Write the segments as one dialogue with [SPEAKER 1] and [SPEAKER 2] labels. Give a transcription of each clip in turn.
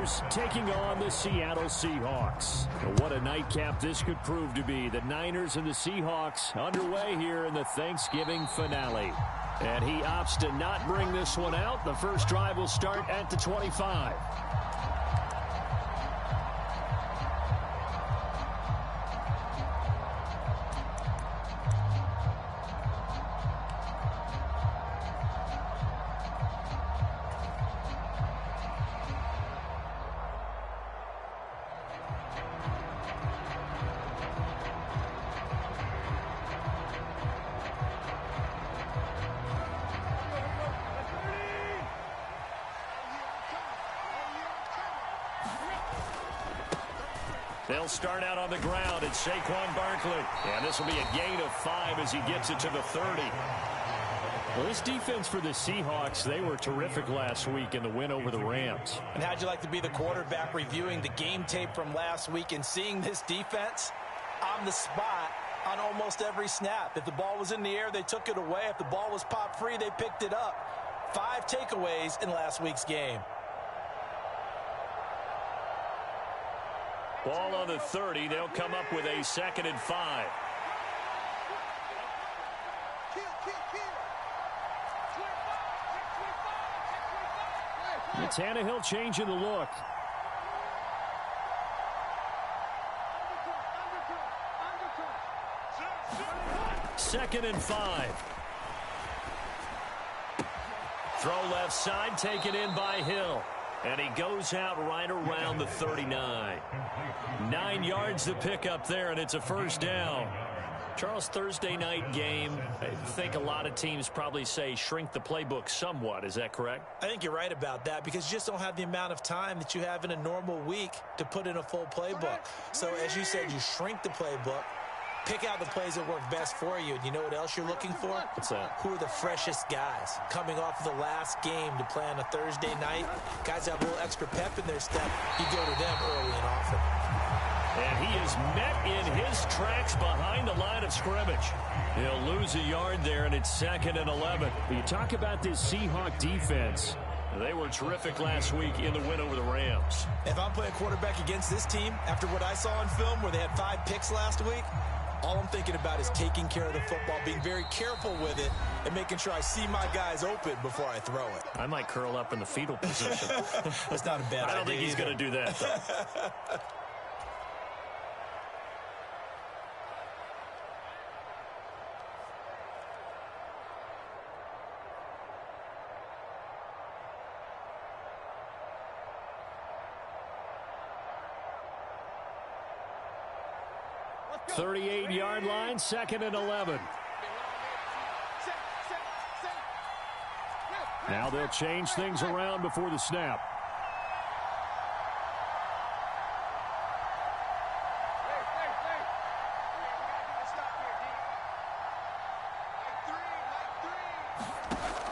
[SPEAKER 1] Niners taking on the Seattle Seahawks. What a nightcap this could prove to be. The Niners and the Seahawks underway here in the Thanksgiving finale. And he opts to not bring this one out. The first drive will start at the 25. They'll start out on the ground. It's Saquon Barkley. And this will be a gain of 5 as he gets it to the 30. Well, this defense for the Seahawks, they were terrific last week in the win over the Rams.
[SPEAKER 2] And how'd you like to be the quarterback reviewing the game tape from last week and seeing this defense on the spot on almost every snap? If the ball was in the air, they took it away. If the ball was pop free, they picked it up. 5 takeaways in last week's game.
[SPEAKER 1] Ball on the 30. They'll come up with a 2nd and 5. Tannehill changing the look. Second and 5. Throw left side, taken in by Hill. And he goes out right around the 39. 9 yards to pick up there, and it's a first down. Charles, Thursday night game, I think a lot of teams probably say shrink the playbook somewhat. Is that correct?
[SPEAKER 2] I think you're right about that because you just don't have the amount of time that you have in a normal week to put in a full playbook. So as you said, you shrink the playbook. Pick out the plays that work best for you. And you know what else you're looking for?
[SPEAKER 1] What's that?
[SPEAKER 2] Who are the freshest guys coming off of the last game to play on a Thursday night? Guys have a little extra pep in their step. You go to them early and often.
[SPEAKER 1] And he is met in his tracks behind the line of scrimmage. He'll lose a yard there, and it's 2nd and 11. You talk about this Seahawk defense. They were terrific last week in the win over the Rams.
[SPEAKER 2] If I'm playing quarterback against this team, after what I saw on film where they had 5 picks last week, all I'm thinking about is taking care of the football, being very careful with it, and making sure I see my guys open before I throw it.
[SPEAKER 1] I might curl up in the fetal position.
[SPEAKER 2] That's not a bad idea.
[SPEAKER 1] I don't think he's going to do that, though. .38-yard line, 2nd and 11. Now they'll change things around before the snap.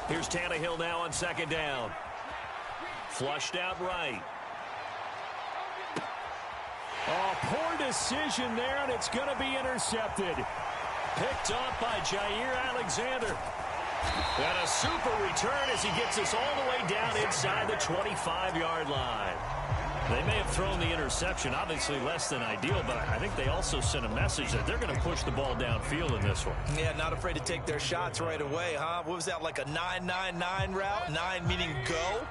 [SPEAKER 1] Here's Tannehill now on 2nd down. Flushed out right. Oh, poor decision there, and it's going to be intercepted. Picked up by Jair Alexander. And a super return as he gets us all the way down inside the 25-yard line. They may have thrown the interception, obviously less than ideal, but I think they also sent a message that they're going to push the ball downfield in this one.
[SPEAKER 2] Yeah, not afraid to take their shots right away, huh? What was that, like a 9-9-9 route? 9 meaning go?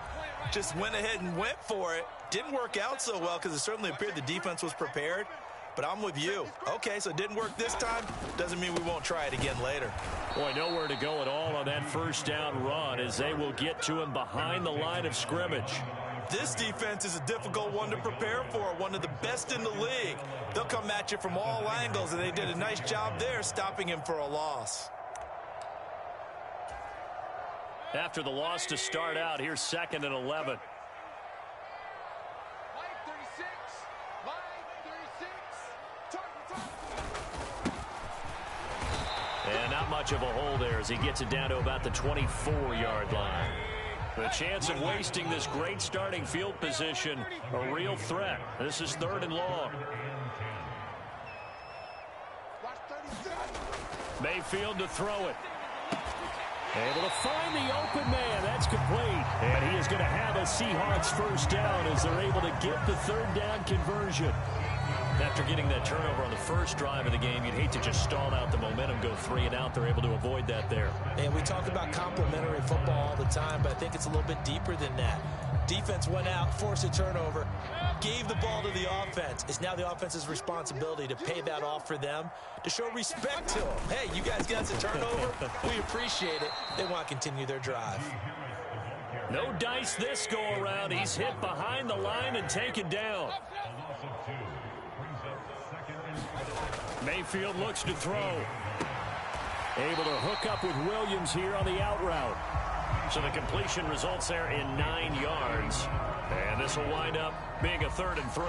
[SPEAKER 2] Just went ahead and went for it. Didn't work out so well because it certainly appeared the defense was prepared. But I'm with you. Okay, so it didn't work this time. Doesn't mean we won't try it again later.
[SPEAKER 1] Boy, nowhere to go at all on that first down run as they will get to him behind the line of scrimmage.
[SPEAKER 2] This defense is a difficult one to prepare for, one of the best in the league. They'll come at you from all angles, and they did a nice job there stopping him for a loss.
[SPEAKER 1] After the loss to start out, here's 2nd and 11. And not much of a hole there as he gets it down to about the 24-yard line. The chance of wasting this great starting field position, a real threat. This is 3rd and long. Mayfield to throw it. Able to find the open man. That's complete. And he is going to have a Seahawks first down as they're able to get the third down conversion. After getting that turnover on the first drive of the game, you'd hate to just stall out the momentum, go 3 and out. They're able to avoid that there.
[SPEAKER 2] And we talk about complementary football all the time, but I think it's a little bit deeper than that. Defense went out, forced a turnover, gave the ball to the offense. It's now the offense's responsibility to pay that off for them, to show respect to them. Hey, you guys got us a turnover. We appreciate it. They want to continue their drive.
[SPEAKER 1] No dice this go around. He's hit behind the line and taken down. Mayfield looks to throw. Able to hook up with Williams here on the out route. So the completion results there in 9 yards. And this will wind up being a 3rd and 3.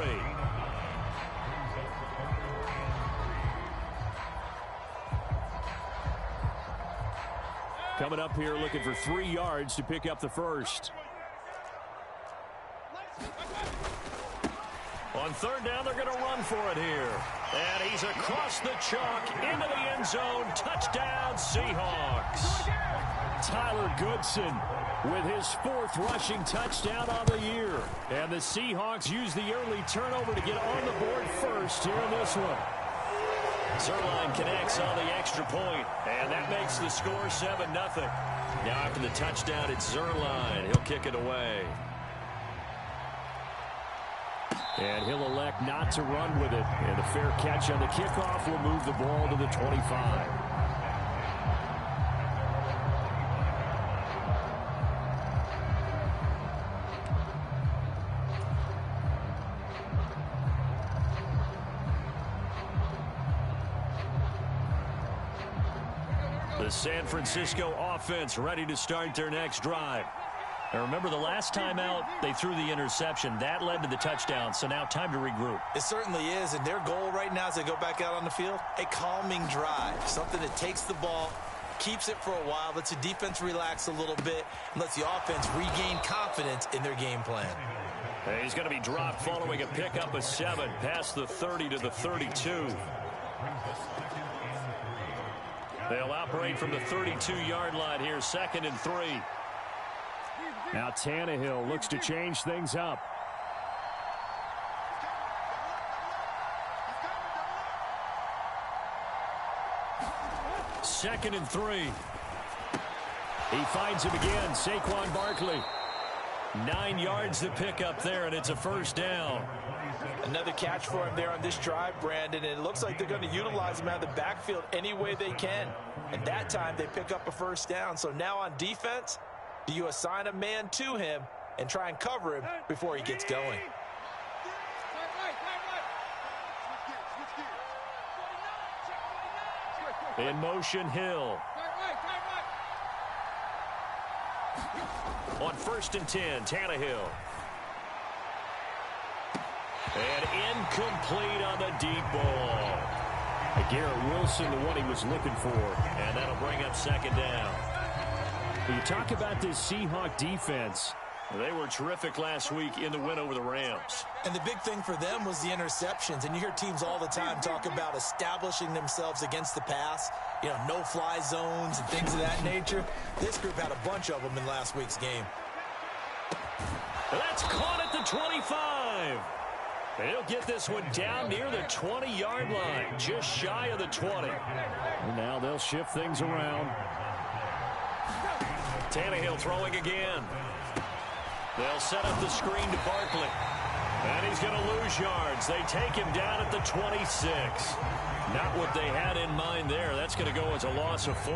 [SPEAKER 1] Coming up here looking for 3 yards to pick up the first. On 3rd down, they're going to run for it here. And he's across the chalk into the end zone. Touchdown, Seahawks. Tyler Goodson with his 4th rushing touchdown on the year. And the Seahawks use the early turnover to get on the board first here in this one. Zerline connects on the extra point, and that makes the score 7-0. Now after the touchdown, it's Zerline. He'll kick it away. And he'll elect not to run with it. And a fair catch on the kickoff will move the ball to the 25. The San Francisco offense ready to start their next drive. And remember, the last time out, they threw the interception. That led to the touchdown, so now time to regroup.
[SPEAKER 2] It certainly is, and their goal right now as they go back out on the field, a calming drive, something that takes the ball, keeps it for a while, lets the defense relax a little bit, and lets the offense regain confidence in their game plan.
[SPEAKER 1] And he's going to be dropped following a pickup of 7, past the 30 to the 32. They'll operate from the 32-yard line here, 2nd and 3. Now Tannehill looks to change things up. Second and 3. He finds him again, Saquon Barkley. 9 yards to pick up there, and it's a first down.
[SPEAKER 2] Another catch for him there on this drive, Brandon, and it looks like they're going to utilize him out of the backfield any way they can. And that time they pick up a first down. So now on defense, do you assign a man to him and try and cover him before he gets going?
[SPEAKER 1] In motion, Hill. On 1st and 10, Tannehill. And incomplete on the deep ball. Garrett Wilson, the one he was looking for. And that'll bring up 2nd down. You talk about this Seahawk defense. They were terrific last week in the win over the Rams.
[SPEAKER 2] And the big thing for them was the interceptions. And you hear teams all the time talk about establishing themselves against the pass. You know, no-fly zones and things of that nature. This group had a bunch of them in last week's game.
[SPEAKER 1] That's caught at the 25. He'll get this one down near the 20-yard line, just shy of the 20. And now they'll shift things around. Tannehill throwing again. They'll set up the screen to Barkley. And he's going to lose yards. They take him down at the 26. Not what they had in mind there. That's going to go as a loss of 4.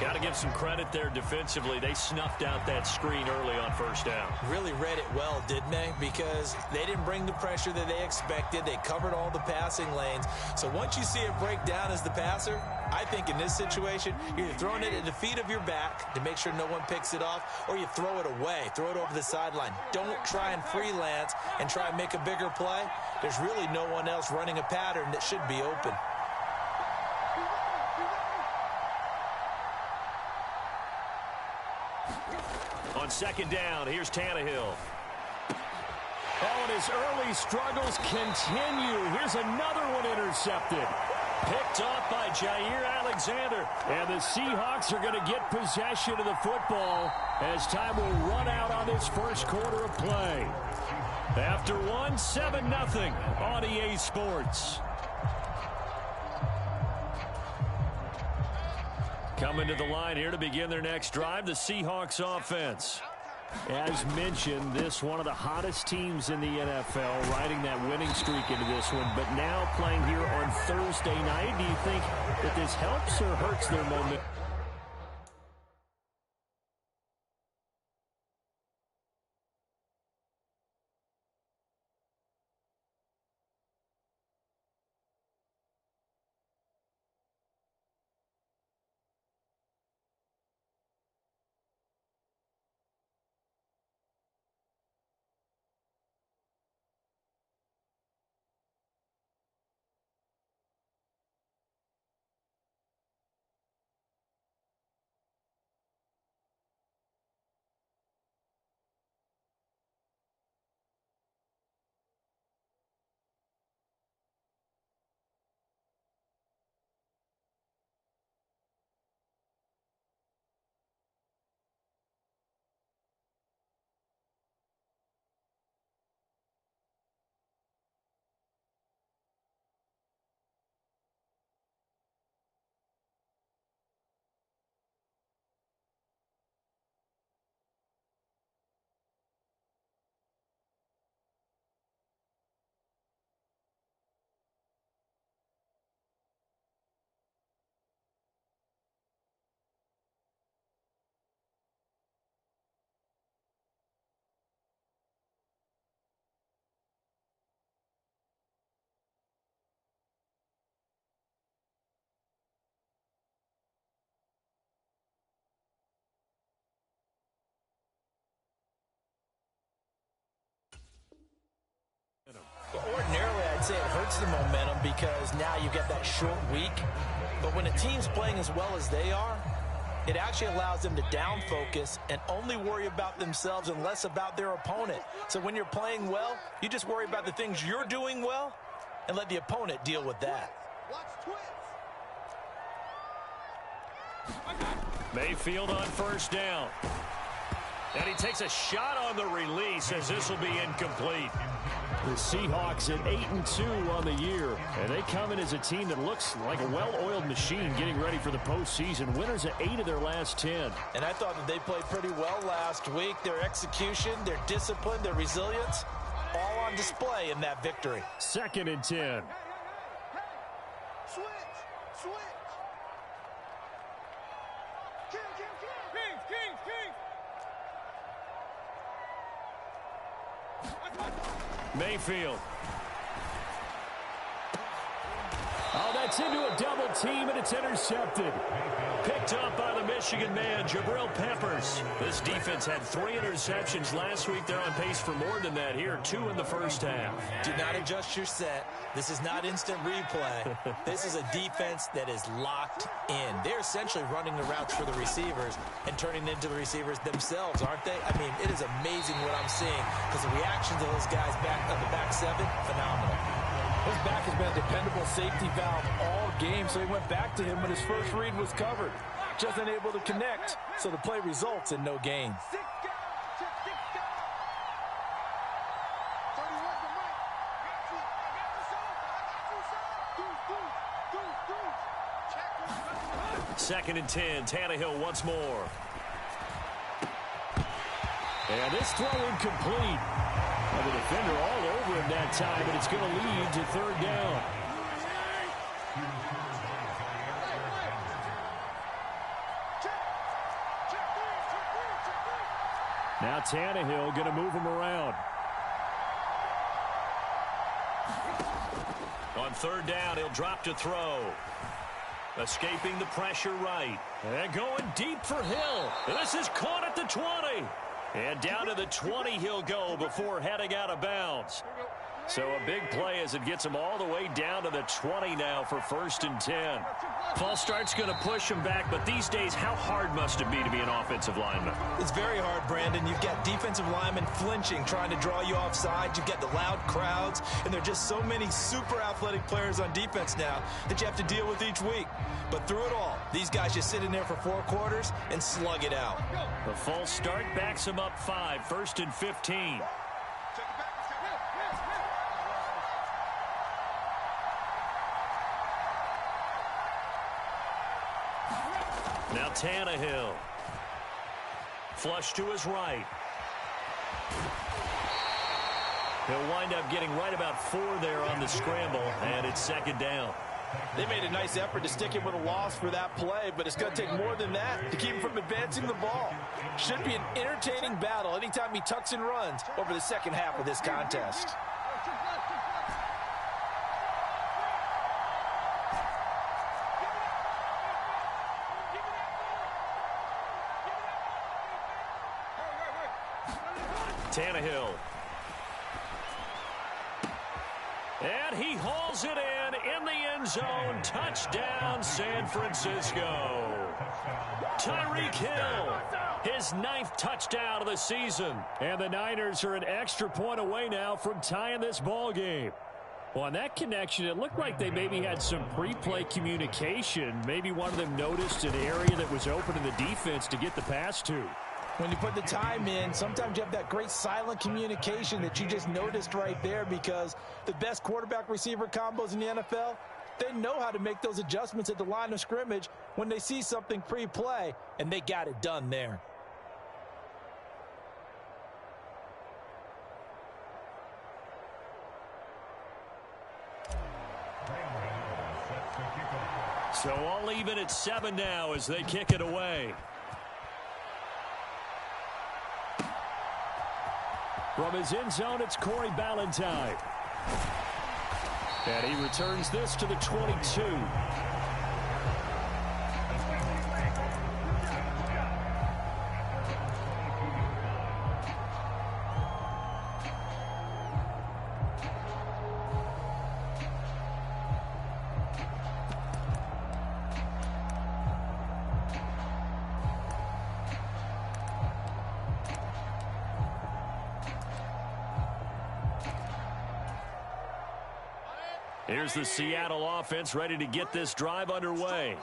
[SPEAKER 1] Got to give some credit there defensively. They snuffed out that screen early on first down.
[SPEAKER 2] Really read it well, didn't they? Because they didn't bring the pressure that they expected. They covered all the passing lanes. So once you see it break down as the passer, I think in this situation, you're either throwing it at the feet of your back to make sure no one picks it off, or you throw it away, throw it over the sideline. Don't try and freelance and try and make a bigger play. There's really no one else running a pattern that should be open.
[SPEAKER 1] On 2nd down, here's Tannehill. Oh, and his early struggles continue. Here's another one intercepted. Picked off by Jair Alexander. And the Seahawks are going to get possession of the football as time will run out on this first quarter of play. After 7-0 on EA Sports. Coming to the line here to begin their next drive, the Seahawks offense. As mentioned, this one of the hottest teams in the NFL, riding that winning streak into this one, but now playing here on Thursday night. Do you think that this helps or hurts their momentum?
[SPEAKER 2] Ordinarily, I'd say it hurts the momentum because now you get that short week. But when a team's playing as well as they are, it actually allows them to down focus and only worry about themselves and less about their opponent. So when you're playing well, you just worry about the things you're doing well and let the opponent deal with that.
[SPEAKER 1] Mayfield on first down. And he takes a shot on the release as this will be incomplete. The Seahawks at 8-2 on the year. And they come in as a team that looks like a well-oiled machine getting ready for the postseason. Winners at 8 of their last 10.
[SPEAKER 2] And I thought that they played pretty well last week. Their execution, their discipline, their resilience, all on display in that victory.
[SPEAKER 1] 2nd and 10. Mayfield. Oh, that's into a double team, and it's intercepted. Picked up by the Michigan man, Jabril Peppers. This defense had 3 interceptions last week. They're on pace for more than that here, 2 in the first half.
[SPEAKER 2] Do not adjust your set. This is not instant replay. This is a defense that is locked in. They're essentially running the routes for the receivers and turning into the receivers themselves, aren't they? I mean, it is amazing what I'm seeing because the reactions of those guys back on the back 7, phenomenal.
[SPEAKER 3] His back has been a dependable safety valve all game, so he went back to him when his first read was covered. Just unable to connect, so the play results in no gain.
[SPEAKER 1] Second and 10, Tannehill once more. And this throw incomplete. And the defender all over him that time, and it's going to lead to 3rd down. Now Tannehill going to move him around. On 3rd down, he'll drop to throw. Escaping the pressure right. And going deep for Hill. This is caught at the 20. And down to the 20 he'll go before heading out of bounds. So a big play as it gets them all the way down to the 20 now for 1st and 10. False start's going to push them back, but these days, how hard must it be to be an offensive lineman?
[SPEAKER 2] It's very hard, Brandon. You've got defensive linemen flinching, trying to draw you offside. You've got the loud crowds, and there are just so many super athletic players on defense now that you have to deal with each week. But through it all, these guys just sit in there for 4 quarters and slug it out.
[SPEAKER 1] The false start backs them up 5, 1st and 15. Now Tannehill. Flush to his right. He'll wind up getting right about 4 there on the scramble, and it's 2nd down.
[SPEAKER 3] They made a nice effort to stick him with a loss for that play, but it's going to take more than that to keep him from advancing the ball. Should be an entertaining battle anytime he tucks and runs over the second half of this contest.
[SPEAKER 1] Tannehill. And he hauls it in the end zone. Touchdown, San Francisco. Tyreek Hill, his 9th touchdown of the season. And the Niners are an extra point away now from tying this ball game. Well, on that connection, it looked like they maybe had some pre-play communication. Maybe one of them noticed an area that was open in the defense to get the pass to.
[SPEAKER 3] When you put the time in, sometimes you have that great silent communication that you just noticed right there, because the best quarterback-receiver combos in the NFL, they know how to make those adjustments at the line of scrimmage when they see something pre-play, and they got it done there.
[SPEAKER 1] So all even at 7 now as they kick it away. From his end zone, it's Corey Ballantyne. And he returns this to the 22. Here's the Seattle offense ready to get this drive underway.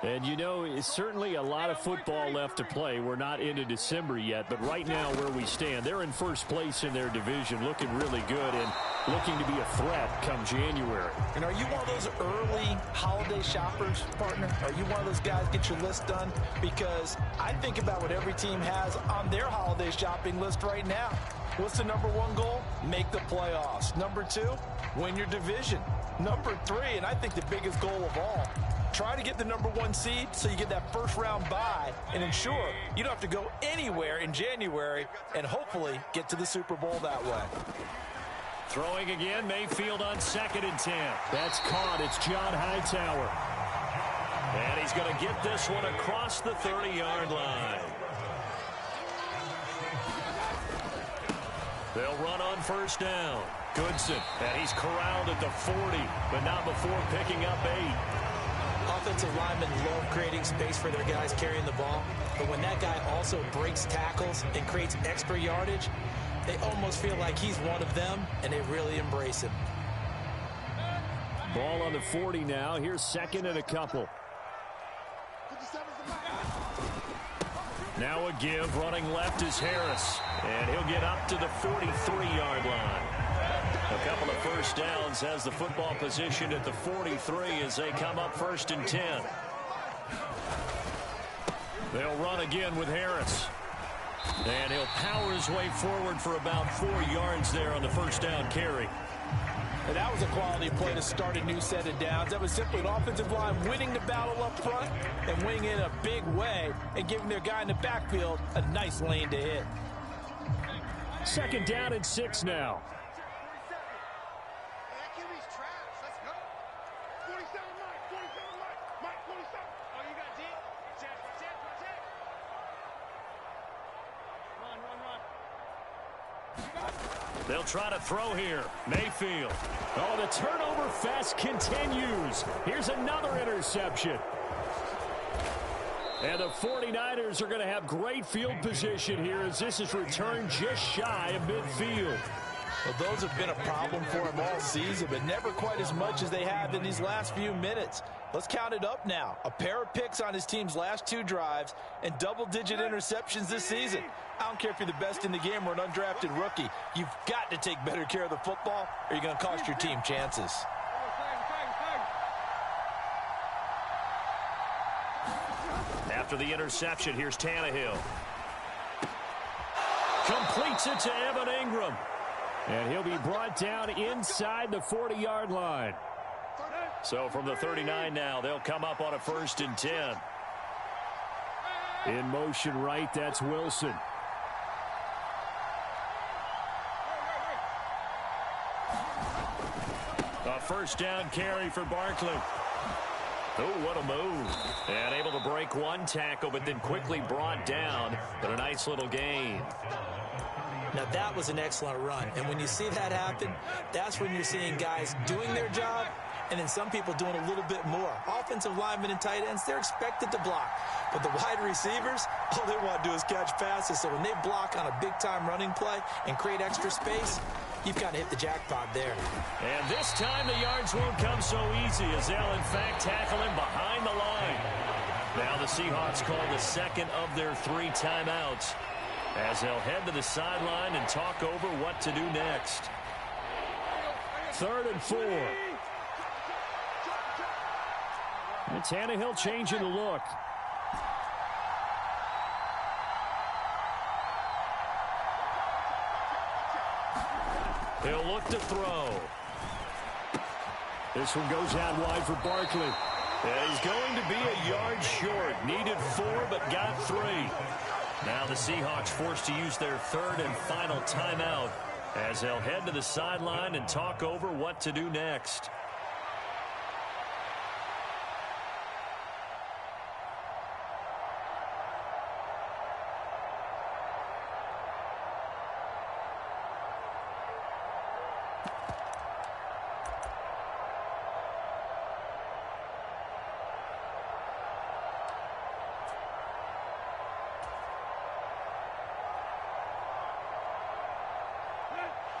[SPEAKER 1] And, you know, it's certainly a lot of football left to play. We're not into December yet, but right now where we stand, they're in first place in their division, looking really good and looking to be a threat come January.
[SPEAKER 3] And are you one of those early holiday shoppers, partner? Are you one of those guys get your list done? Because I think about what every team has on their holiday shopping list right now. What's the #1 goal? Make the playoffs. #2, win your division. #3, and I think the biggest goal of all, try to get the #1 seed so you get that first-round bye and ensure you don't have to go anywhere in January and hopefully get to the Super Bowl that way.
[SPEAKER 1] Throwing again, Mayfield on 2nd and 10. That's caught. It's John Hightower. And he's going to get this one across the 30-yard line. They'll run on 1st down. Goodson, and he's corralled at the 40, but not before picking up 8.
[SPEAKER 2] Offensive linemen love creating space for their guys carrying the ball, but when that guy also breaks tackles and creates extra yardage, they almost feel like he's one of them, and they really embrace him.
[SPEAKER 1] Ball on the 40 now. Here's 2nd and a couple. Now a give. Running left is Harris, and he'll get up to the 43-yard line. A couple of first downs has the football position at the 43 as they come up 1st and 10. They'll run again with Harris. And he'll power his way forward for about 4 yards there on the 1st down carry.
[SPEAKER 3] And that was a quality play to start a new set of downs. That was simply an offensive line winning the battle up front and winning in a big way and giving their guy in the backfield a nice lane to hit.
[SPEAKER 1] 2nd down and 6 now. They'll try to throw here. Mayfield. Oh, the turnover fest continues. Here's another interception. And the 49ers are going to have great field position here as this is returned just shy of midfield.
[SPEAKER 3] Well, those have been a problem for him all season, but never quite as much as they have in these last few minutes. Let's count it up now. A pair of picks on his team's last 2 drives and double-digit interceptions this season. I don't care if you're the best in the game or an undrafted rookie. You've got to take better care of the football or you're going to cost your team chances.
[SPEAKER 1] After the interception, here's Tannehill. Completes it to Evan Ingram. And he'll be brought down inside the 40-yard line. So from the 39 now, they'll come up on a 1st and 10. In motion right, that's Wilson. A 1st down carry for Barkley. Oh, what a move. And able to break one tackle, but then quickly brought down. But a nice little gain.
[SPEAKER 3] Now, that was an excellent run. And when you see that happen, that's when you're seeing guys doing their job and then some people doing a little bit more. Offensive linemen and tight ends, they're expected to block. But the wide receivers, all they want to do is catch passes. So when they block on a big-time running play and create extra space, you've got to hit the jackpot there.
[SPEAKER 1] And this time the yards won't come so easy as they'll, in fact, tackle him behind the line. Now the Seahawks call the second of their 3 timeouts as they'll head to the sideline and talk over what to do next. 3rd and 4. And Tannehill changing the look. He'll look to throw. This one goes out wide for Barkley. And he's going to be a yard short. Needed 4, but got 3. Now the Seahawks forced to use their 3rd and final timeout as they'll head to the sideline and talk over what to do next.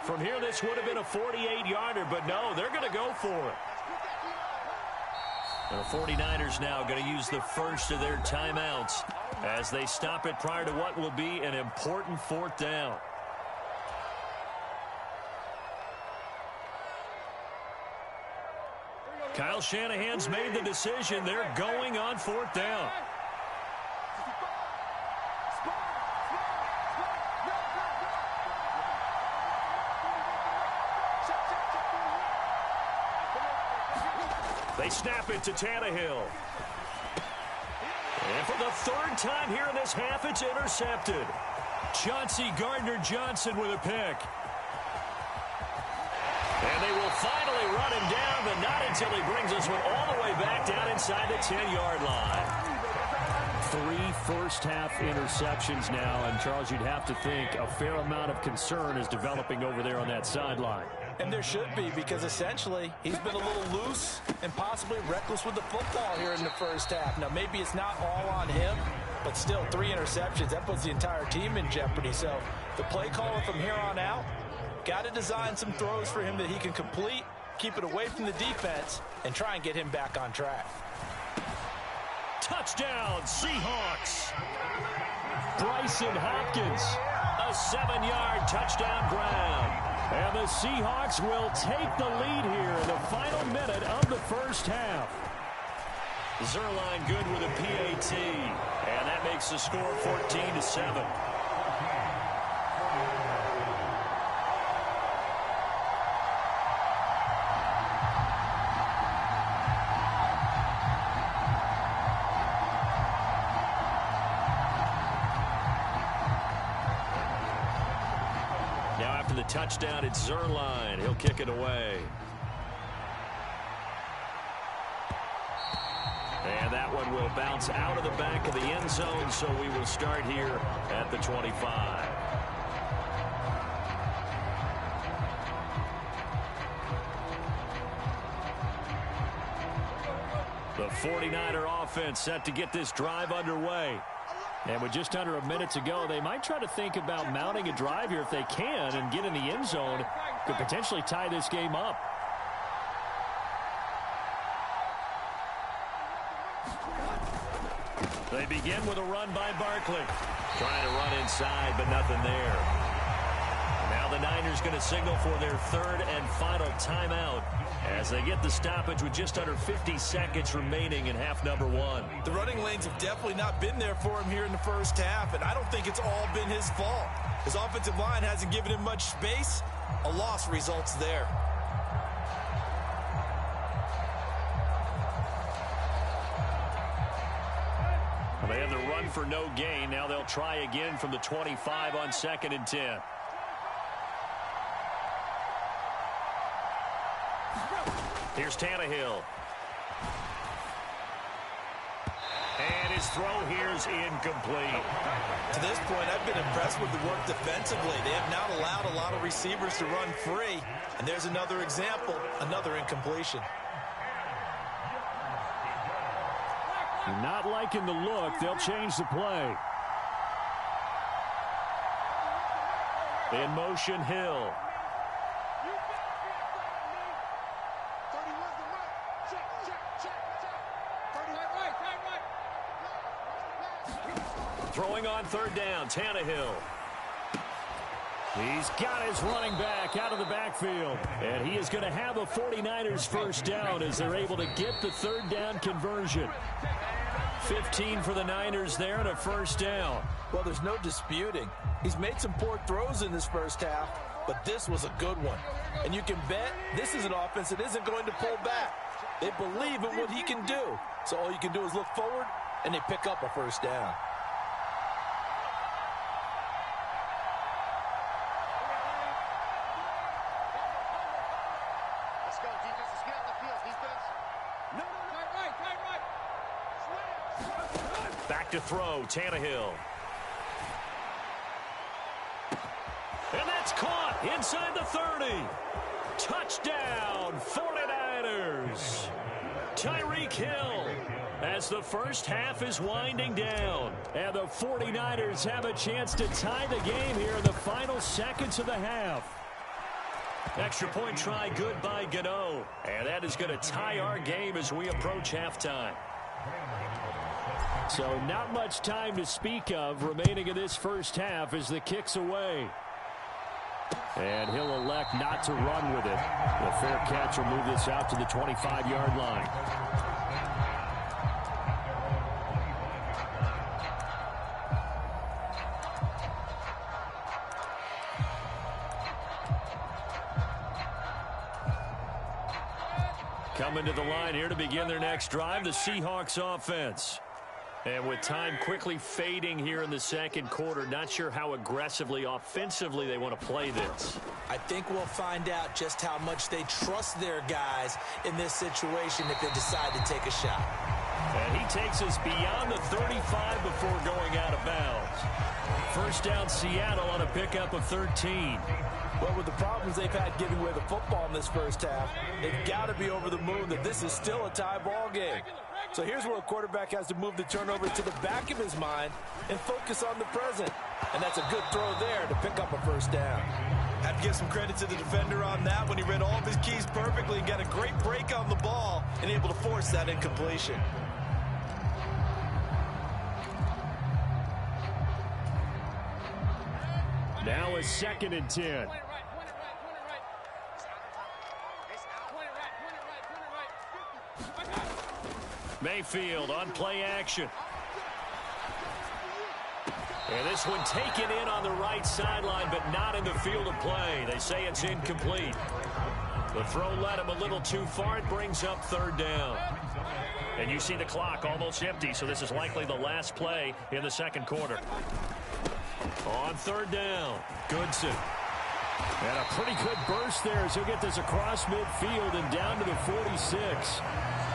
[SPEAKER 1] From here, this would have been a 48-yarder, but no, they're going to go for it. The 49ers now going to use the first of their timeouts as they stop it prior to what will be an important 4th down. Kyle Shanahan's made the decision. They're going on 4th down. They snap it to Tannehill. And for the 3rd time here in this half, it's intercepted. Chauncey Gardner-Johnson with a pick. And they will finally run him down, but not until he brings this one all the way back down inside the 10-yard line. 3 first-half interceptions now, and Charles, you'd have to think a fair amount of concern is developing over there on that sideline.
[SPEAKER 3] And there should be, because essentially he's been a little loose and possibly reckless with the football here in the first half. Now, maybe it's not all on him, but still 3 interceptions. That puts the entire team in jeopardy. So the play caller from here on out got to design some throws for him that he can complete, keep it away from the defense, and try and get him back on track.
[SPEAKER 1] Touchdown, Seahawks. Bryson Hopkins, a 7-yard touchdown grab. And the Seahawks will take the lead here in the final minute of the first half. Zerline good with a PAT. And that makes the score 14-7. The touchdown, it's Zerline. He'll kick it away. And that one will bounce out of the back of the end zone, so we will start here at the 25. The 49er offense set to get this drive underway. And with just under a minute to go, they might try to think about mounting a drive here if they can and get in the end zone. Could potentially tie this game up. They begin with a run by Barkley. Trying to run inside, but nothing there. Now the Niners going to signal for their third and final timeout as they get the stoppage with just under 50 seconds remaining in half number one.
[SPEAKER 2] The running lanes have definitely not been there for him here in the first half, and I don't think it's all been his fault. His offensive line hasn't given him much space. A loss results there.
[SPEAKER 1] They had the run for no gain. Now they'll try again from the 25 on 2nd and 10. Here's Tannehill. And his throw here's incomplete.
[SPEAKER 2] To this point, I've been impressed with the work defensively. They have not allowed a lot of receivers to run free. And there's another example, another incompletion.
[SPEAKER 1] Not liking the look. They'll change the play. In motion, Hill. Throwing on 3rd down, Tannehill. He's got his running back out of the backfield. And he is going to have a 49ers first down as they're able to get the 3rd down conversion. 15 for the Niners there and a first down.
[SPEAKER 3] Well, there's no disputing. He's made some poor throws in this first half, but this was a good one. And you can bet this is an offense that isn't going to pull back. They believe in what he can do. So all you can do is look forward, and they pick up a first down.
[SPEAKER 1] Back to throw, Tannehill. And that's caught inside the 30. Touchdown, 49ers. Tyreek Hill as the first half is winding down. And the 49ers have a chance to tie the game here in the final seconds of the half. Extra point try good by Gano. And that is going to tie our game as we approach halftime. So not much time to speak of remaining in this first half as the kick's away. And he'll elect not to run with it. The fair catch will move this out to the 25-yard line. Coming to the line here to begin their next drive, the Seahawks offense. And with time quickly fading here in the second quarter, not sure how aggressively, offensively they want to play this.
[SPEAKER 3] I think we'll find out just how much they trust their guys in this situation if they decide to take a shot.
[SPEAKER 1] And he takes us beyond the 35 before going out of bounds. First down, Seattle on a pickup of 13.
[SPEAKER 3] Well, with the problems they've had giving away the football in this first half, they've got to be over the moon that this is still a tie ball game. So here's where a quarterback has to move the turnover to the back of his mind and focus on the present. And that's a good throw there to pick up a first down.
[SPEAKER 2] Have to give some credit to the defender on that when he read all of his keys perfectly and got a great break on the ball and able to force that incompletion.
[SPEAKER 1] Now a 2nd and 10. Mayfield on play action. And this one taken in on the right sideline, but not in the field of play. They say it's incomplete. The throw led him a little too far. It brings up 3rd down. And you see the clock almost empty, so this is likely the last play in the second quarter. On 3rd down, Goodson. And a pretty good burst there as he'll get this across midfield and down to the 46.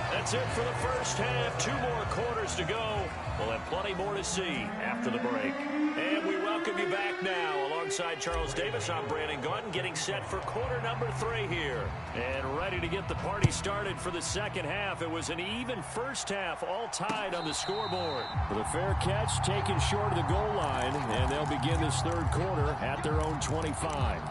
[SPEAKER 1] That's it for the first half. 2 more quarters to go. We'll have plenty more to see after the break. And we welcome you back now along Alongside Charles Davis, I'm Brandon Gaudin, getting set for quarter number 3 here. And ready to get the party started for the second half. It was an even first half, all tied on the scoreboard. With a fair catch taken short of the goal line, and they'll begin this third quarter at their own 25.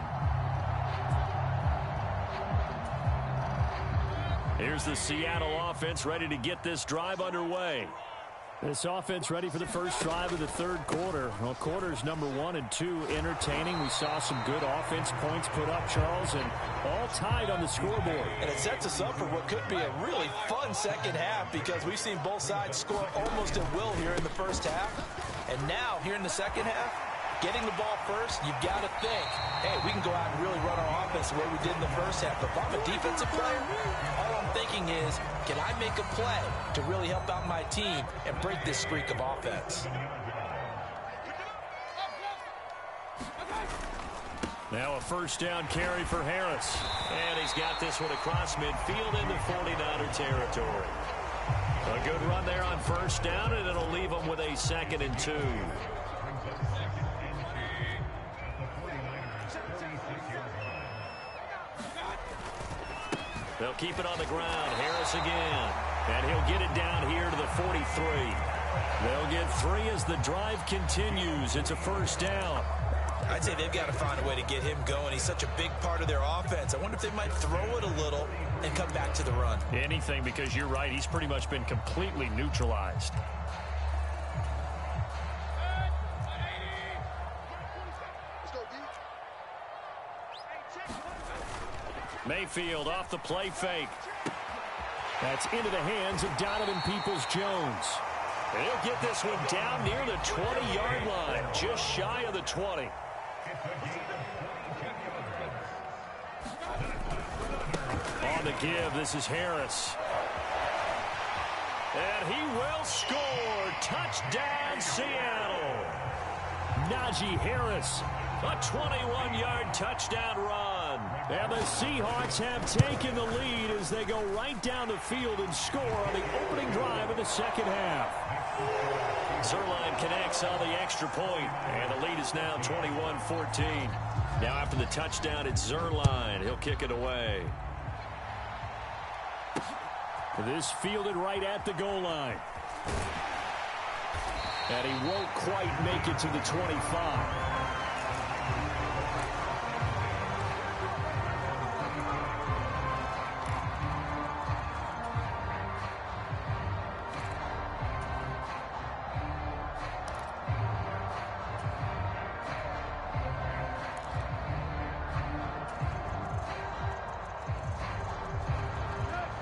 [SPEAKER 1] Here's the Seattle offense ready to get this drive underway. This offense ready for the first drive of the third quarter. Well, quarters number 1 and 2 entertaining. We saw some good offense points put up, Charles, and all tied on the scoreboard.
[SPEAKER 3] And it sets us up for what could be a really fun second half because we've seen both sides score almost at will here in the first half. And now, here in the second half, getting the ball first, you've got to think, hey, we can go out and really run our offense the way we did in the first half. But if I'm a defensive player, all I'm thinking is, can I make a play to really help out my team and break this streak of offense?
[SPEAKER 1] Now a first down carry for Harris. And he's got this one across midfield into 49er territory. A good run there on first down, and it'll leave them with a 2nd and 2. They'll keep it on the ground. Harris again. And he'll get it down here to the 43. They'll get 3 as the drive continues. It's a first down.
[SPEAKER 2] I'd say they've got to find a way to get him going. He's such a big part of their offense. I wonder if they might throw it a little and come back to the run.
[SPEAKER 1] Anything, because you're right. He's pretty much been completely neutralized. Mayfield off the play fake. That's into the hands of Donovan Peoples-Jones. He'll get this one down near the 20-yard line, just shy of the 20. On the give, this is Harris. And he will score. Touchdown, Seattle. Najee Harris, a 21-yard touchdown run. And the Seahawks have taken the lead as they go right down the field and score on the opening drive of the second half. Zuerlein connects on the extra point, and the lead is now 21-14. Now after the touchdown, it's Zuerlein. He'll kick it away. This fielded right at the goal line. And he won't quite make it to the 25.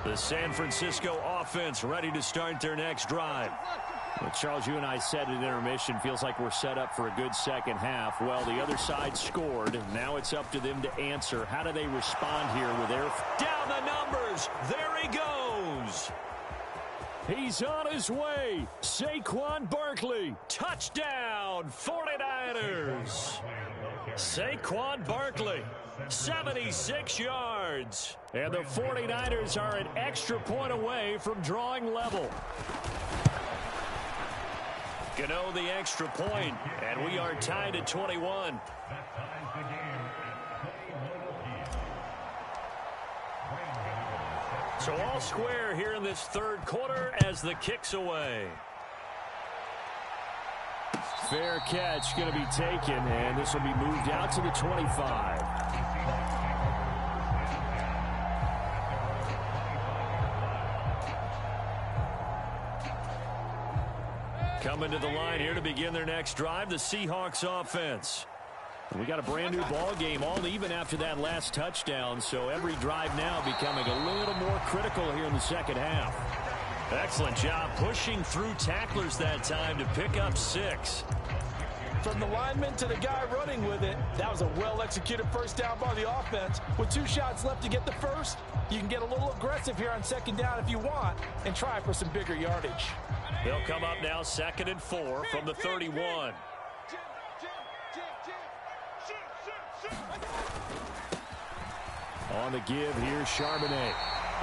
[SPEAKER 1] The San Francisco offense ready to start their next drive. Well, Charles, you and I said at intermission, feels like we're set up for a good second half. Well, the other side scored. Now it's up to them to answer. How do they respond here with their... Down the numbers. There he goes. He's on his way. Saquon Barkley. Touchdown, 49ers. Saquon Barkley, 76 yards. And the 49ers are an extra point away from drawing level. Gano the extra point, and we are tied at 21. So all square here in this third quarter as the kick's away. Fair catch going to be taken, and this will be moved out to the 25. Coming to the line here to begin their next drive, the Seahawks offense. We got a brand new ball game, all even after that last touchdown, so every drive now becoming a little more critical here in the second half. Excellent job pushing through tacklers that time to pick up 6.
[SPEAKER 3] From the lineman to the guy running with it, that was a well-executed first down by the offense. With 2 shots left to get the first, you can get a little aggressive here on second down if you want and try for some bigger yardage.
[SPEAKER 1] They'll come up now 2nd and 4 from the 31. On the give, here's Charbonnet.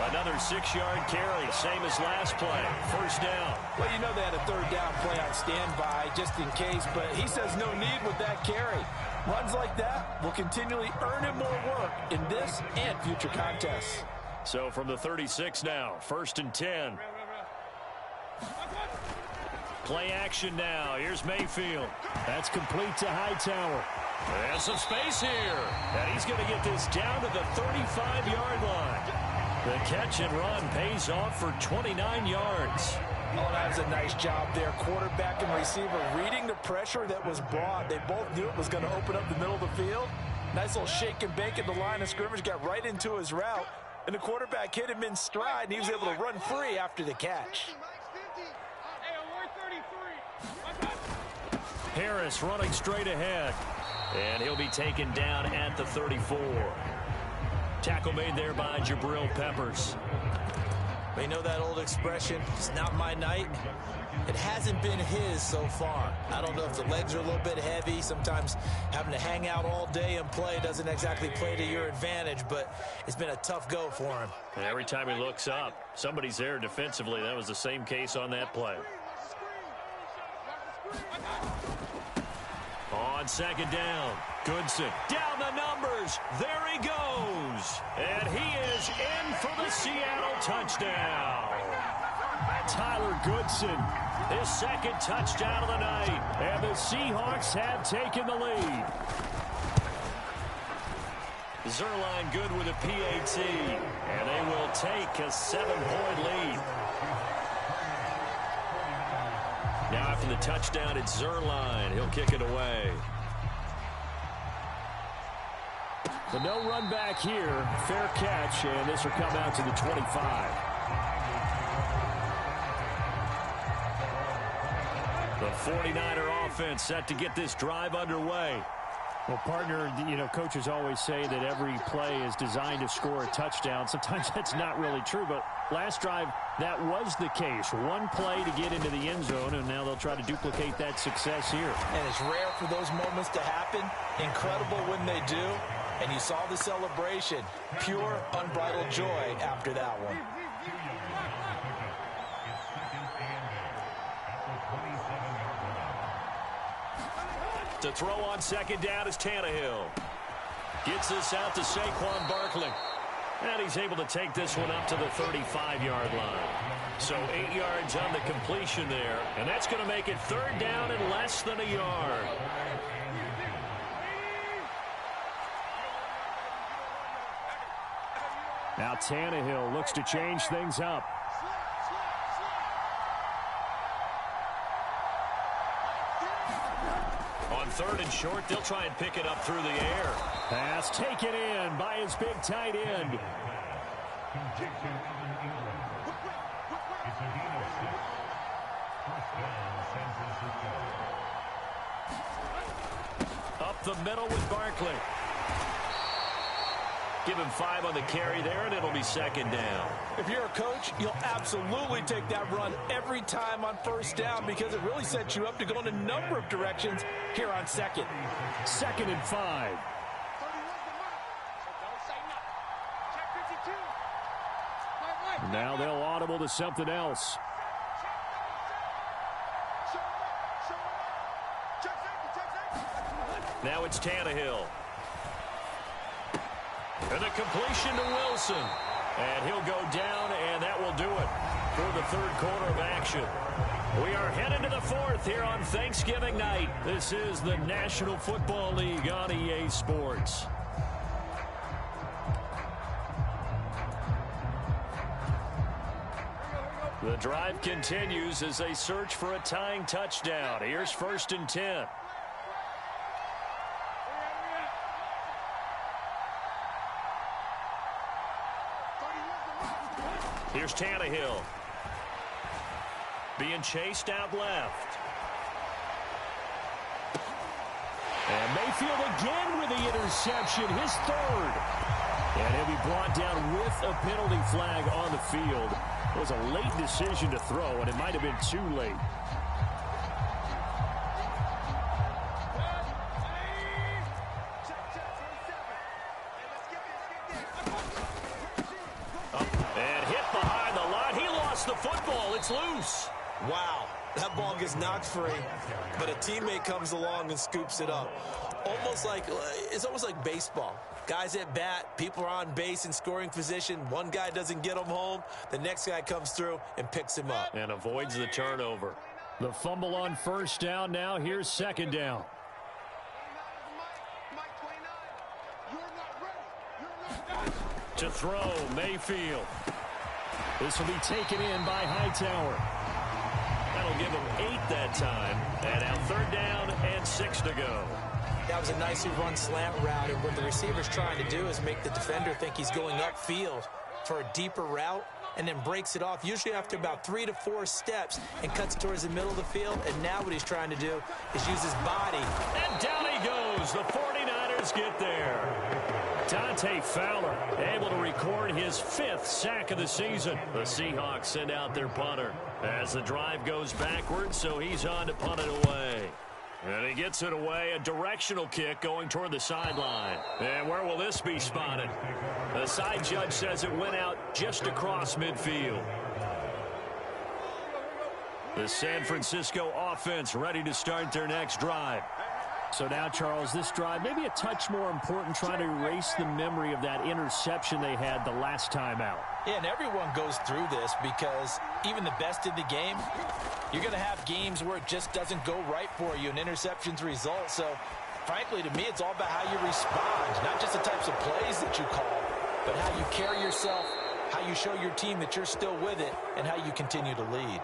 [SPEAKER 1] Another 6-yard carry, same as last play. First down.
[SPEAKER 3] Well, you know they had a third down play on standby just in case, but he says no need with that carry. Runs like that will continually earn him more work in this and future contests.
[SPEAKER 1] So from the 36 now, 1st and 10. Play action now. Here's Mayfield. That's complete to Hightower. There's some space here. And he's going to get this down to the 35-yard line. The catch and run pays off for 29 yards.
[SPEAKER 3] Oh, that was a nice job there. Quarterback and receiver reading the pressure that was brought. They both knew it was going to open up the middle of the field. Nice little shake and bake at the line of scrimmage. Got right into his route. And the quarterback hit him in stride, and he was able to run free after the catch.
[SPEAKER 1] Harris running straight ahead. And he'll be taken down at the 34. Tackle made there by Jabril Peppers.
[SPEAKER 2] You know that old expression, it's not my night? It hasn't been his so far. I don't know if the legs are a little bit heavy. Sometimes having to hang out all day and play doesn't exactly play to your advantage, but it's been a tough go for him.
[SPEAKER 1] And every time he looks up, somebody's there defensively. That was the same case on that play. On 2nd down, Goodson down the numbers. There he goes. And he is in for the Seattle touchdown. Tyler Goodson, his 2nd touchdown of the night. And the Seahawks have taken the lead. Zerline good with a PAT. And they will take a 7-point lead. Now after the touchdown, it's Zerline. He'll kick it away. The no run back here. Fair catch, and this will come out to the 25. The 49er offense set to get this drive underway. Well, partner, you know, coaches always say that every play is designed to score a touchdown. Sometimes that's not really true, but last drive, that was the case. One play to get into the end zone, and now they'll try to duplicate that success here.
[SPEAKER 3] And it's rare for those moments to happen. Incredible when they do. And you saw the celebration. Pure, unbridled joy after that one.
[SPEAKER 1] To throw on 2nd down is Tannehill. Gets this out to Saquon Barkley. And he's able to take this one up to the 35-yard line. So 8 yards on the completion there. And that's going to make it 3rd down and less than a yard. Now Tannehill looks to change things up. On 3rd and short, they'll try and pick it up through the air. Pass taken in by his big tight end. Up the middle with Barkley. Give him 5 on the carry there, and it'll be 2nd down.
[SPEAKER 3] If you're a coach, you'll absolutely take that run every time on 1st down because it really sets you up to go in a number of directions here on 2nd.
[SPEAKER 1] 2nd and 5. Now they'll audible to something else. Now it's Tannehill. And the completion to Wilson. And he'll go down, and that will do it for the 3rd quarter of action. We are headed to the 4th here on Thanksgiving night. This is the National Football League on EA Sports. The drive continues as they search for a tying touchdown. Here's 1st and 10. Here's Tannehill. Being chased out left. And Mayfield again with the interception, his 3rd. And he'll be brought down with a penalty flag on the field. It was a late decision to throw, and it might have been too late. The football, it's loose.
[SPEAKER 2] Wow, that ball gets knocked free, but a teammate comes along and scoops it up. It's almost like baseball. Guys at bat, people are on base in scoring position. One guy doesn't get him home. The next guy comes through and picks him up.
[SPEAKER 1] And avoids the turnover. The fumble on first down now. Here's second down. To throw, Mayfield. This will be taken in by Hightower. That'll give him 8 that time. And now third down and 6 to go.
[SPEAKER 3] That was a nicely run slant route, and what the receiver's trying to do is make the defender think he's going upfield for a deeper route and then breaks it off, usually after about 3 to 4 steps, and cuts towards the middle of the field. And now what he's trying to do is use his body.
[SPEAKER 1] And down he goes. The 49ers get there. Dante Fowler able to record his 5th sack of the season. The Seahawks send out their punter as the drive goes backwards, so he's on to punt it away. And he gets it away, a directional kick going toward the sideline. And where will this be spotted? The side judge says it went out just across midfield. The San Francisco offense ready to start their next drive. So now, Charles, this drive maybe a touch more important, trying to erase the memory of that interception they had the last time out.
[SPEAKER 3] Yeah, and everyone goes through this because even the best in the game, you're going to have games where it just doesn't go right for you, and interceptions result. So, frankly, to me, it's all about how you respond, not just the types of plays that you call, but how you carry yourself, how you show your team that you're still with it, and how you continue to lead.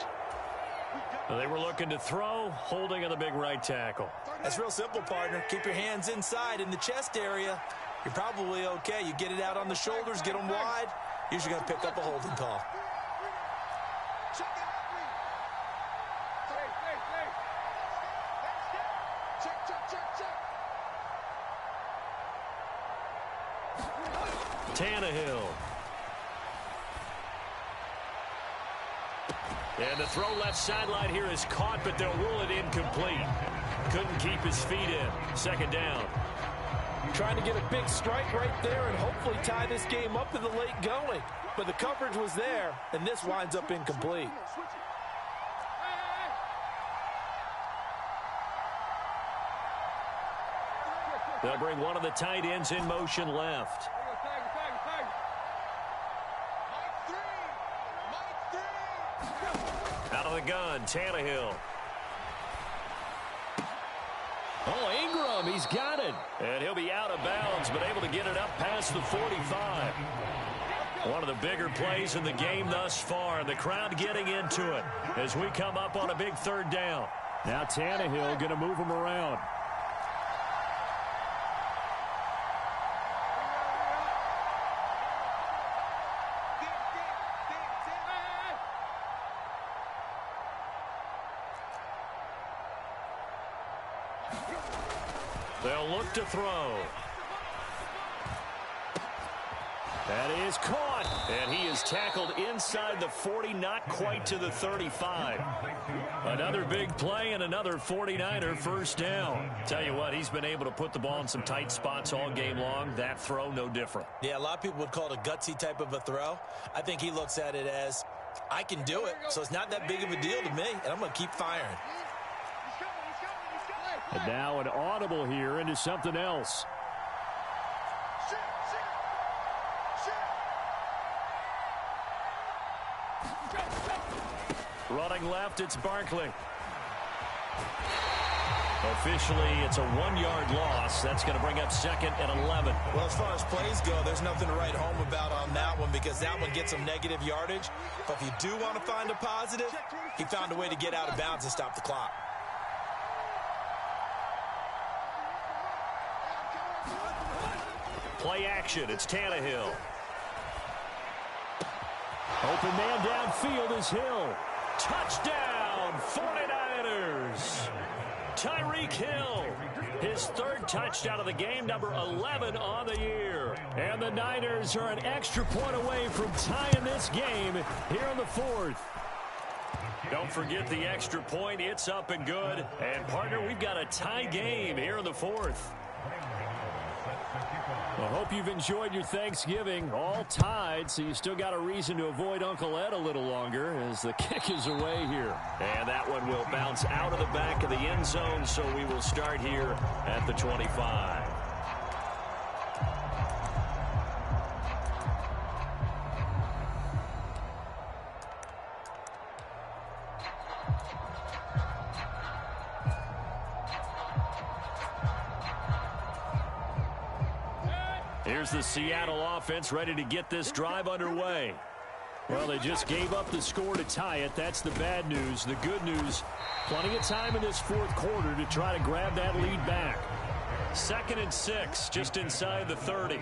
[SPEAKER 1] They were looking to throw, holding on the big right tackle.
[SPEAKER 2] That's real simple, partner. Keep your hands inside in the chest area. You're probably okay. You get it out on the shoulders, get them wide. Usually going to pick up a holding call.
[SPEAKER 1] Tannehill. And the throw left sideline here is caught, but they'll rule it incomplete. Couldn't keep his feet in. Second down.
[SPEAKER 3] Trying to get a big strike right there and hopefully tie this game up to the late going. But the coverage was there, and this winds up incomplete.
[SPEAKER 1] They'll bring one of the tight ends in motion left. Out of the gun, Tannehill. Oh, Ingram, he's got it. And he'll be out of bounds, but able to get it up past the 45. One of the bigger plays in the game thus far. The crowd getting into it as we come up on a big third down. Now Tannehill going to move him around. They'll look to throw. That is caught. And he is tackled inside the 40, not quite to the 35. Another big play and another 49er first down. Tell you what, he's been able to put the ball in some tight spots all game long. That throw, no different.
[SPEAKER 2] Yeah, a lot of people would call it a gutsy type of a throw. I think he looks at it as, I can do it, so it's not that big of a deal to me, and I'm going to keep firing.
[SPEAKER 1] And now an audible here into something else. Running left, it's Barkley. Officially, it's a 1-yard loss. That's going to bring up second and 11.
[SPEAKER 2] Well, as far as plays go, there's nothing to write home about on that one because that one gets some negative yardage. But if you do want to find a positive, he found a way to get out of bounds and stop the clock.
[SPEAKER 1] Play action, it's Tannehill. Open man downfield is Hill. Touchdown, 49ers. Tyreek Hill, his third touchdown of the game, number 11 on the year. And the Niners are an extra point away from tying this game here in the fourth. Don't forget the extra point. It's up and good. And, partner, we've got a tie game here in the fourth. I hope you've enjoyed your Thanksgiving. All tied, so you still got a reason to avoid Uncle Ed a little longer as the kick is away here. And that one will bounce out of the back of the end zone, so we will start here at the 25. Here's the Seattle offense ready to get this drive underway. Well, they just gave up the score to tie it. That's the bad news. The good news, plenty of time in this fourth quarter to try to grab that lead back. 2nd and 6, just inside the 30.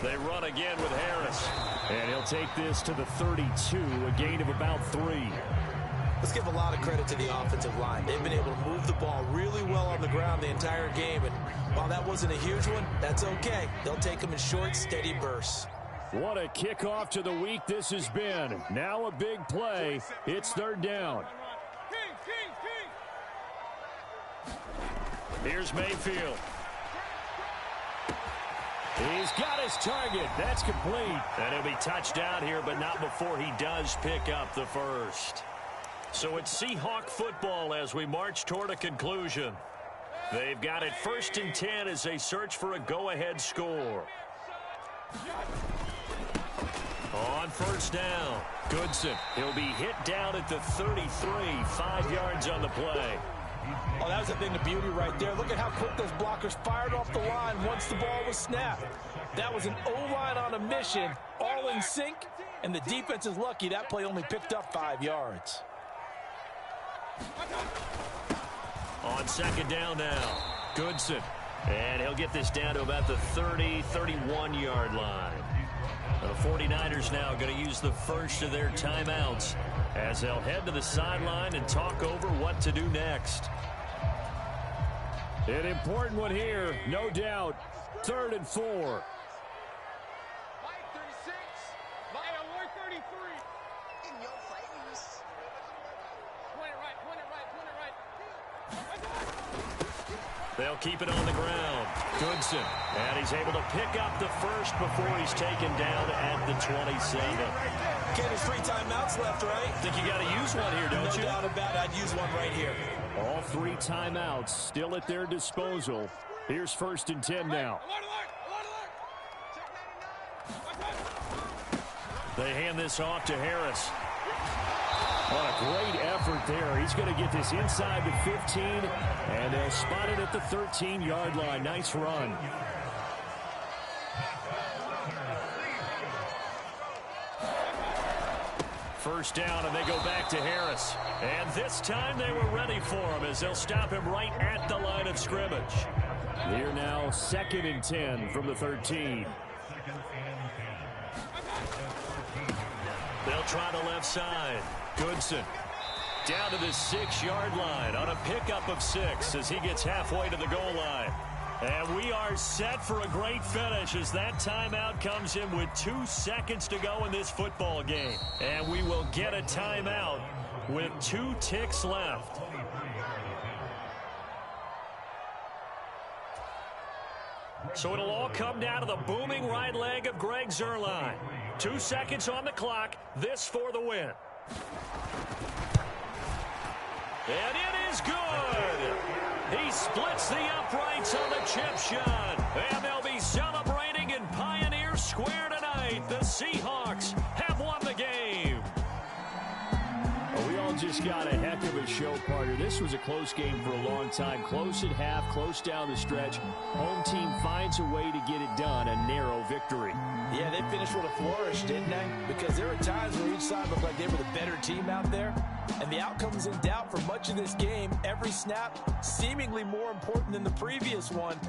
[SPEAKER 1] They run again with Harris. And he'll take this to the 32, a gain of about 3.
[SPEAKER 3] Let's give a lot of credit to the offensive line. They've been able to move the ball really well on the ground the entire game. And while that wasn't a huge one, that's okay. They'll take them in short, steady bursts.
[SPEAKER 1] What a kickoff to the week this has been. Now a big play. It's 3rd down. Here's Mayfield. He's got his target. That's complete. And he'll be touched down here, but not before he does pick up the first. So it's Seahawk football as we march toward a conclusion. They've got it 1st and 10 as they search for a go-ahead score. On 1st down, Goodson. He'll be hit down at the 33, 5 yards on the play.
[SPEAKER 3] Oh, that was a thing of beauty right there. Look at how quick those blockers fired off the line once the ball was snapped. That was an O-line on a mission, all in sync, and the defense is lucky that play only picked up 5 yards.
[SPEAKER 1] On 2nd down now, Goodson. And he'll get this down to about the 30, 31-yard line. The 49ers now going to use the first of their timeouts as they'll head to the sideline and talk over what to do next. An important one here, no doubt. 3rd and 4. They'll keep it on the ground. Goodson. And he's able to pick up the first before he's taken down at the 27.
[SPEAKER 3] Okay, there's 3 timeouts left, right?
[SPEAKER 1] Think you got to use one here, don't you?
[SPEAKER 3] No doubt about it. I'd use one right here.
[SPEAKER 1] All 3 timeouts still at their disposal. Here's 1st and 10 now. They hand this off to Harris. What a great effort there. He's going to get this inside the 15, and they'll spot it at the 13-yard line. Nice run. First down, and they go back to Harris. And this time they were ready for him as they'll stop him right at the line of scrimmage. They're now 2nd and 10 from the 13. They'll try the left side. Goodson down to the 6-yard line on a pickup of 6 as he gets halfway to the goal line. And we are set for a great finish as that timeout comes in with 2 seconds to go in this football game. And we will get a timeout with 2 ticks left. So it'll all come down to the booming right leg of Greg Zuerlein. 2 seconds on the clock. This for the win. And it is good. He splits the uprights on the chip shot. And they'll be celebrating in Pioneer Square tonight. The Seahawks have won the game. Well, we all just got a heck of a show, partner. This was a close game for a long time. Close at half, close down the stretch. Home team finds a way to get it done. A narrow victory.
[SPEAKER 3] Yeah, they finished with a flourish, didn't they? Because there were times where each side looked like they were the better team out there. And the outcome was in doubt for much of this game. Every snap seemingly more important than the previous one.